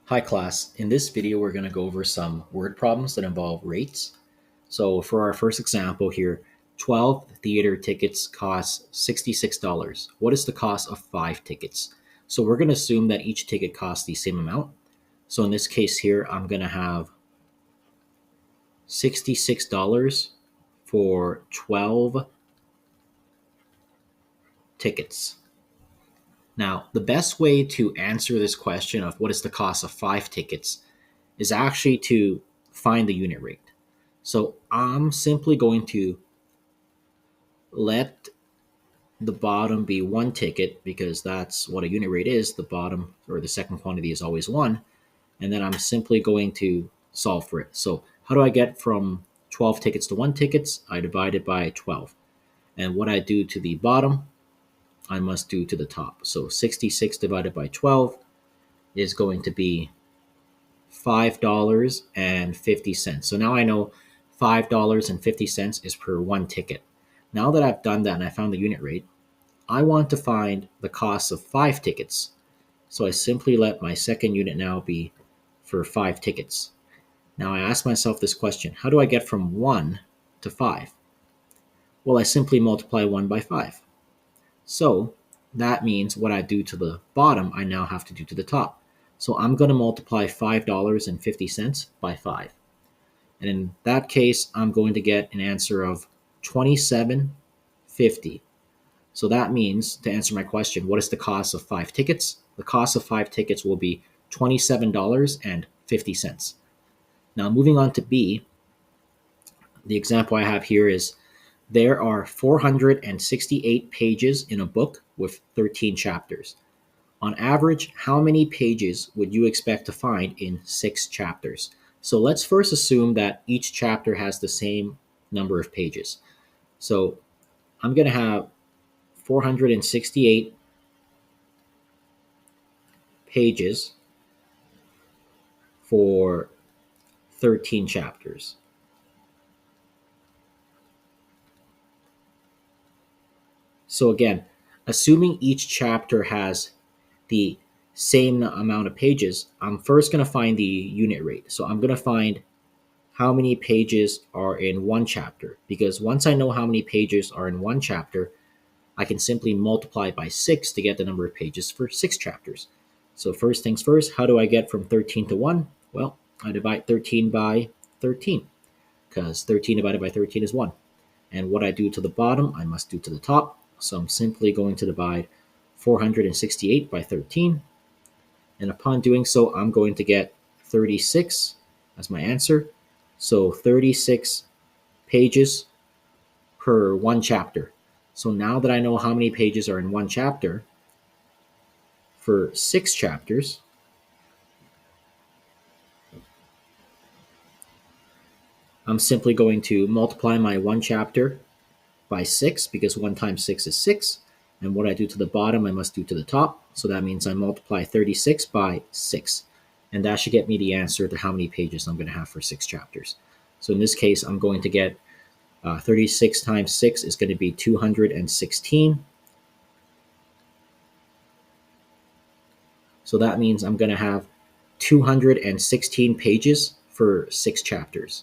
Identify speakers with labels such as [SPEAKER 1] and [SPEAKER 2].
[SPEAKER 1] Hi class, in this video we're going to go over some word problems that involve rates. So for our first example here, 12 theater tickets cost $66. What is the cost of 5 tickets? So we're going to assume that each ticket costs the same amount. So in this case here, I'm going to have $66 for 12 tickets. Now, the best way to answer this question of what is the cost of 5 tickets is actually to find the unit rate. So I'm simply going to let the bottom be 1 ticket because that's what a unit rate is. The bottom or the second quantity is always 1. And then I'm simply going to solve for it. So how do I get from 12 tickets to 1 tickets? I divide it by 12. And what I do to the bottom, I must do to the top. So 66 divided by 12 is going to be $5.50. So now I know $5.50 is per 1 ticket. Now that I've done that and I found the unit rate, I want to find the cost of 5 tickets. So I simply let my second unit now be for 5 tickets. Now I ask myself this question: how do I get from 1 to 5? Well, I simply multiply 1 by 5. So that means what I do to the bottom, I now have to do to the top. So I'm going to multiply $5.50 by 5. And in that case, I'm going to get an answer of 27.50. So that means, to answer my question, what is the cost of 5 tickets? The cost of 5 tickets will be $27.50. Now, moving on to B, the example I have here is there are 468 pages in a book with 13 chapters. On average, how many pages would you expect to find in 6 chapters? So let's first assume that each chapter has the same number of pages. So I'm going to have 468 pages for 13 chapters. So again, assuming each chapter has the same amount of pages, I'm first going to find the unit rate. So I'm going to find how many pages are in one chapter, because once I know how many pages are in one chapter, I can simply multiply by 6 to get the number of pages for 6 chapters. So first things first, how do I get from 13 to 1? Well, I divide 13 by 13, because 13 divided by 13 is 1. And what I do to the bottom, I must do to the top. So I'm simply going to divide 468 by 13. And upon doing so, I'm going to get 36 as my answer. So 36 pages per 1 chapter. So now that I know how many pages are in 1 chapter, for 6 chapters, I'm simply going to multiply my 1 chapter by 6, because 1 times 6 is 6. And what I do to the bottom, I must do to the top. So that means I multiply 36 by 6. And that should get me the answer to how many pages I'm going to have for 6 chapters. So in this case, I'm going to get 36 times 6 is going to be 216. So that means I'm going to have 216 pages for 6 chapters.